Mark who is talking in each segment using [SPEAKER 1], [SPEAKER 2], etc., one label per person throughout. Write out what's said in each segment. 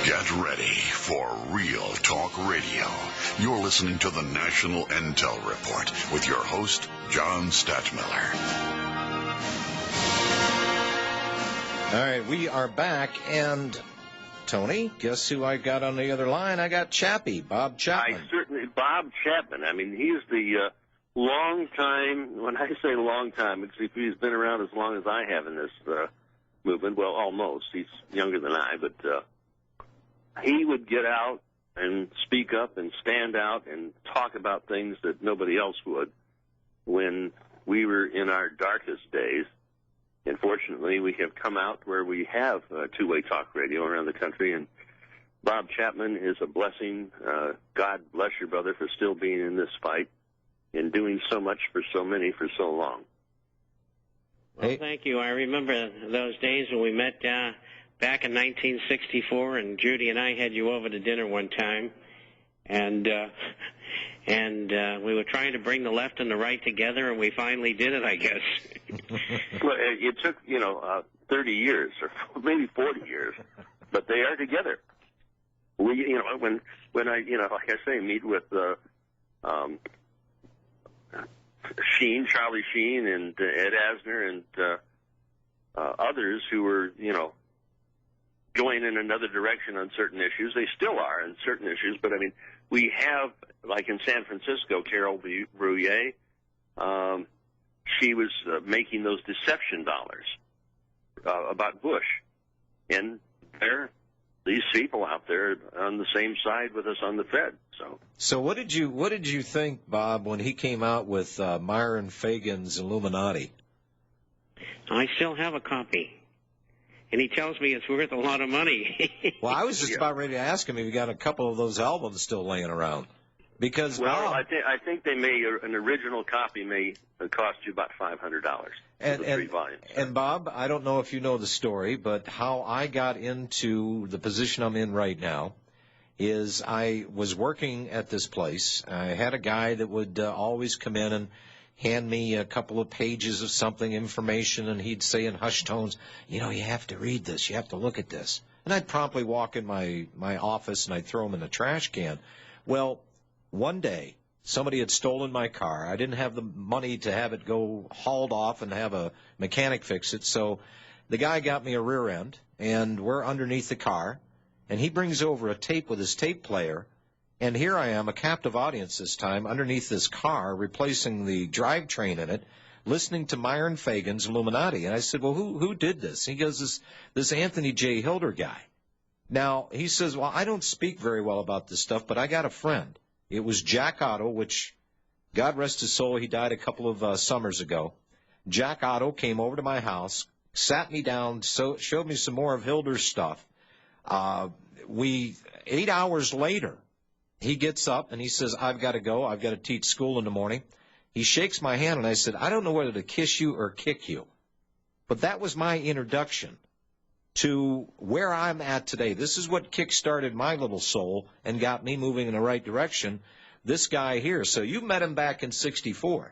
[SPEAKER 1] Get ready for Real Talk Radio. You're listening to the National Intel Report with your host, John Stadtmiller.
[SPEAKER 2] All right, we are back, and Tony, guess who I got on the other line? I got Chappie, Bob Chapman.
[SPEAKER 3] Bob Chapman. I mean, he's the long time, when I say long time, because he's been around as long as I have in this movement. Well, almost. He's younger than I, but he would get out and speak up and stand out and talk about things that nobody else would when we were in our darkest days. And fortunately, we have come out where we have two-way talk radio around the country, and Bob Chapman is a blessing. God bless your brother for still being in this fight and doing so much for so many for so long.
[SPEAKER 4] Well, thank you. I remember those days when we met back in 1964, and Judy and I had you over to dinner one time, and we were trying to bring the left and the right together, and we finally did it, I guess.
[SPEAKER 3] Well, it took 30 years or maybe 40 years, but they are together. We, when I, like I say, meet with Charlie Sheen, and Ed Asner, and others who were, going in another direction on certain issues. They still are on certain issues, but I mean, we have, like in San Francisco, Carol Bruyere, she was making those deception dollars about Bush, and these people out there on the same side with us on the Fed.
[SPEAKER 2] So what did you think, Bob, when he came out with Myron Fagan's Illuminati?
[SPEAKER 4] I still have a copy, and he tells me it's worth a lot of money.
[SPEAKER 2] Well, I was just about ready to ask him if he got a couple of those albums still laying around. Because
[SPEAKER 3] Bob, I think they may, an original copy may cost you about $500 for the 3 volumes.
[SPEAKER 2] And Bob, I don't know if you know the story, but how I got into the position I'm in right now is I was working at this place. I had a guy that would always come in and hand me a couple of pages of something, information, and he'd say in hushed tones, you have to read this, you have to look at this. And I'd promptly walk in my office and I'd throw them in the trash can. Well, one day, somebody had stolen my car. I didn't have the money to have it go hauled off and have a mechanic fix it, so the guy got me a rear end, and we're underneath the car, and he brings over a tape with his tape player, and here I am, a captive audience this time, underneath this car, replacing the drivetrain in it, listening to Myron Fagan's Illuminati. And I said, well, who did this? He goes, this Anthony J. Hilder guy. Now, he says, well, I don't speak very well about this stuff, but I got a friend. It was Jack Otto, which, God rest his soul, he died a couple of summers ago. Jack Otto came over to my house, sat me down, showed me some more of Hilder's stuff. 8 hours later, he gets up and he says, I've got to go. I've got to teach school in the morning. He shakes my hand, and I said, I don't know whether to kiss you or kick you. But that was my introduction to where I'm at today. This is what kick-started my little soul and got me moving in the right direction, this guy here. So you met him back in *64.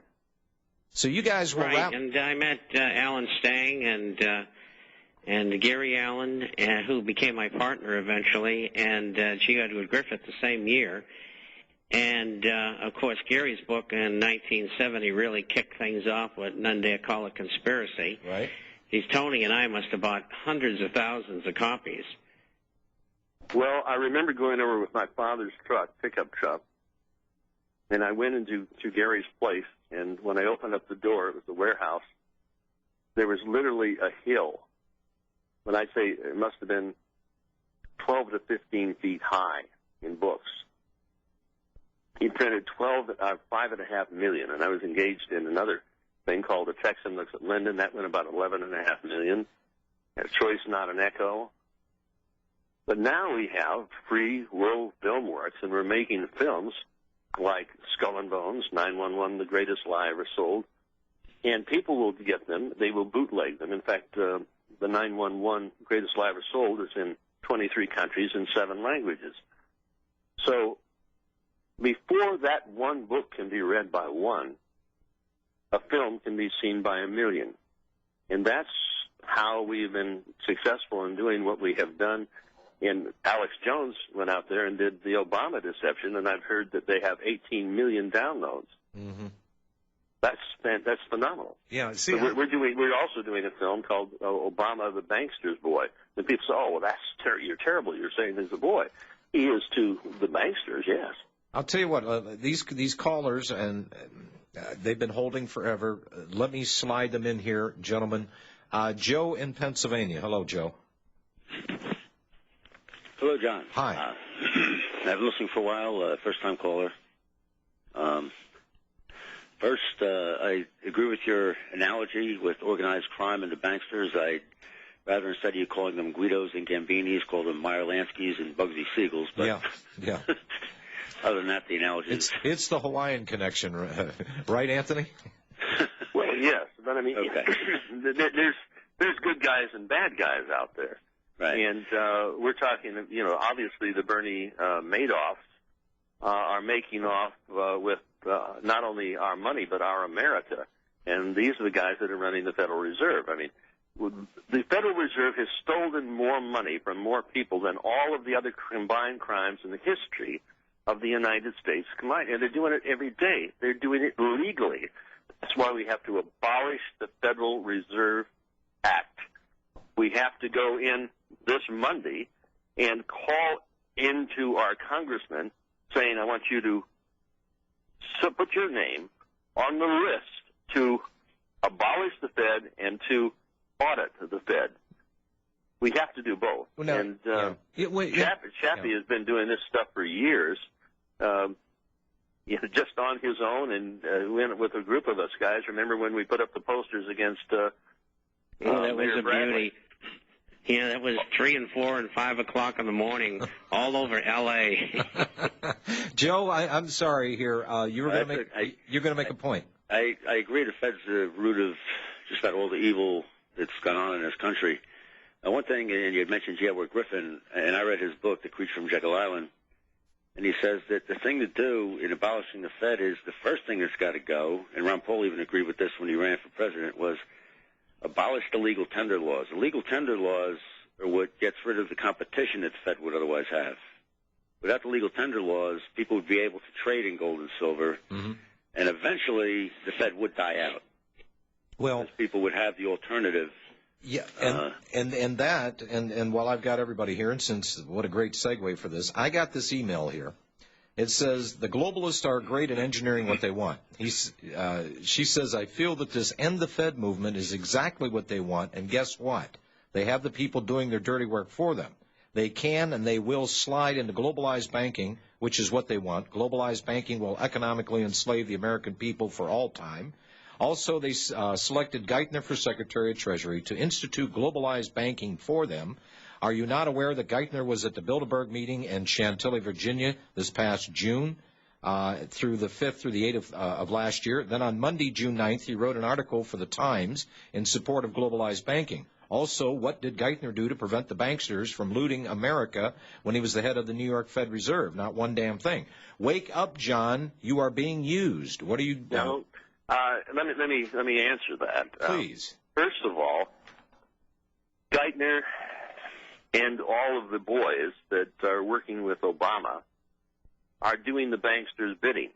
[SPEAKER 2] So you guys were...
[SPEAKER 4] Right, and I met Alan Stang and Gary Allen, who became my partner eventually, and G. Edward Griffith the same year. And, of course, Gary's book in 1970 really kicked things off with None Dare Call It Conspiracy.
[SPEAKER 2] Right.
[SPEAKER 4] Tony and I must have bought hundreds of thousands of copies.
[SPEAKER 3] Well, I remember going over with my father's pickup truck, and I went into Gary's place, and when I opened up the door, it was the warehouse. There was literally a hill. When I say it must have been 12 to 15 feet high in books. He printed 5.5 million, and I was engaged in another thing called The Texan Looks at Lyndon. That went about 11.5 million. A Choice, Not an Echo. But now we have free World Film Works, and we're making films like Skull and Bones, 911, The Greatest Lie Ever Sold. And people will get them. They will bootleg them. In fact, the 911 Greatest Lie Ever Sold is in 23 countries in 7 languages. So before that one book can be read by one, a film can be seen by 1 million. And that's how we've been successful in doing what we have done. And Alex Jones went out there and did the Obama deception, and I've heard that they have 18 million downloads.
[SPEAKER 2] Mm-hmm.
[SPEAKER 3] That's phenomenal.
[SPEAKER 2] Yeah, see,
[SPEAKER 3] So we're also doing a film called Obama the Bankster's Boy. And people say, "Oh, well, you're terrible. You're saying he's a boy." He is to the banksters, yes.
[SPEAKER 2] I'll tell you what, these callers, and they've been holding forever. Let me slide them in here, gentlemen. Joe in Pennsylvania. Hello, Joe.
[SPEAKER 5] Hello, John.
[SPEAKER 2] Hi.
[SPEAKER 5] I've been listening for a while, first-time caller. First, I agree with your analogy with organized crime and the banksters. Rather, instead of you calling them Guidos and Gambinis, call them Meyer Lanskys and Bugsy Siegels. But
[SPEAKER 2] yeah.
[SPEAKER 5] Other than that, the analogy
[SPEAKER 2] it's the Hawaiian connection, right, Anthony?
[SPEAKER 3] Well, yes, but I mean,
[SPEAKER 5] okay.
[SPEAKER 3] there's good guys and bad guys out there,
[SPEAKER 5] right?
[SPEAKER 3] And we're talking, obviously the Bernie Madoffs are making off with not only our money but our America, and these are the guys that are running the Federal Reserve. I mean, the Federal Reserve has stolen more money from more people than all of the other combined crimes in the history of the United States combined, and they're doing it every day. They're doing it legally. That's why we have to abolish the Federal Reserve Act. We have to go in this Monday and call into our congressman saying, I want you to put your name on the list to abolish the Fed and to audit the Fed. We have to do both.
[SPEAKER 2] Well, now,
[SPEAKER 3] and
[SPEAKER 2] Chappie
[SPEAKER 3] has been doing this stuff for years, just on his own, and went with a group of us guys. Remember when we put up the posters against
[SPEAKER 4] that was
[SPEAKER 3] Mayor
[SPEAKER 4] a
[SPEAKER 3] Bradley?
[SPEAKER 4] Beauty. That was 3 and 4 and 5 o'clock in the morning, all over L.A.
[SPEAKER 2] Joe, I'm sorry here. You're going to make a point.
[SPEAKER 5] I agree. The Fed's the root of just about all the evil that's gone on in this country. One thing, and you had mentioned J. Edward Griffin, and I read his book, The Creature from Jekyll Island, and he says that the thing to do in abolishing the Fed is the first thing that's got to go, and Ron Paul even agreed with this when he ran for president, was abolish the legal tender laws. The legal tender laws are what gets rid of the competition that the Fed would otherwise have. Without the legal tender laws, people would be able to trade in gold and silver,
[SPEAKER 2] mm-hmm.
[SPEAKER 5] and eventually the Fed would die out.
[SPEAKER 2] Well,
[SPEAKER 5] people would have the alternative.
[SPEAKER 2] Yeah, and while I've got everybody here, and since what a great segue for this, I got this email here. It says, the globalists are great at engineering what they want. She says, I feel that this End the Fed movement is exactly what they want, and guess what? They have the people doing their dirty work for them. They can and they will slide into globalized banking, which is what they want. Globalized banking will economically enslave the American people for all time. Also, they selected Geithner for Secretary of Treasury to institute globalized banking for them. Are you not aware that Geithner was at the Bilderberg meeting in Chantilly, Virginia this past June through the 5th through the 8th of last year? Then on Monday, June 9th, he wrote an article for the Times in support of globalized banking. Also, what did Geithner do to prevent the banksters from looting America when he was the head of the New York Fed Reserve? Not one damn thing. Wake up, John. You are being used. What are you doing?
[SPEAKER 3] No. Let me answer that.
[SPEAKER 2] Please.
[SPEAKER 3] First of all, Geithner and all of the boys that are working with Obama are doing the banksters' bidding.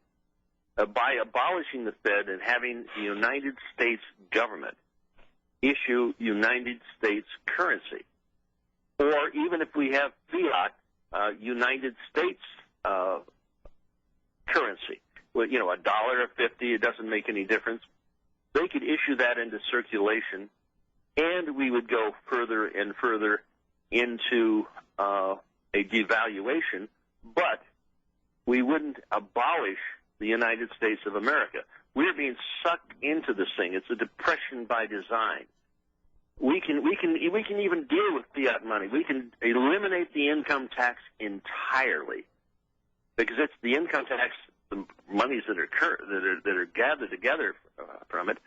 [SPEAKER 3] By abolishing the Fed and having the United States government issue United States currency, or even if we have fiat, United States currency. Well, $1 or $50, it doesn't make any difference. They could issue that into circulation, and we would go further and further into a devaluation, but we wouldn't abolish the United States of America. We're being sucked into this thing. It's a depression by design. We can even deal with fiat money. We can eliminate the income tax entirely, because it's the income tax. The monies that are gathered together from it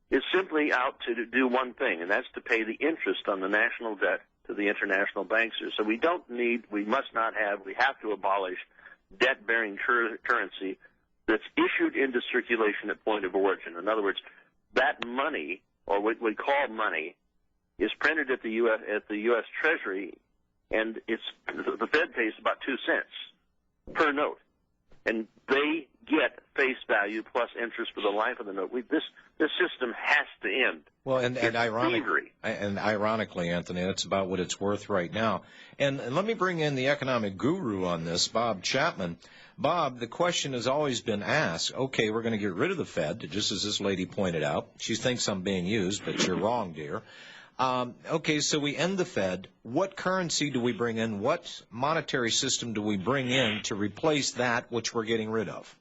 [SPEAKER 3] is simply out to do one thing, and that's to pay the interest on the national debt to the international banksters. So we have to abolish debt-bearing currency that's issued into circulation at point of origin. In other words, that money, or what we call money, is printed at the U.S. Treasury and the Fed pays about 2 cents per note, and they get face value plus interest for the life of the note. This system has to end.
[SPEAKER 2] Well, and ironically, Anthony, that's about what it's worth right now. And let me bring in the economic guru on this, Bob Chapman. Bob, the question has always been asked, okay, we're going to get rid of the Fed, just as this lady pointed out. She thinks I'm being used, but you're wrong, dear. Okay, so we end the Fed. What currency do we bring in? What monetary system do we bring in to replace that which we're getting rid of?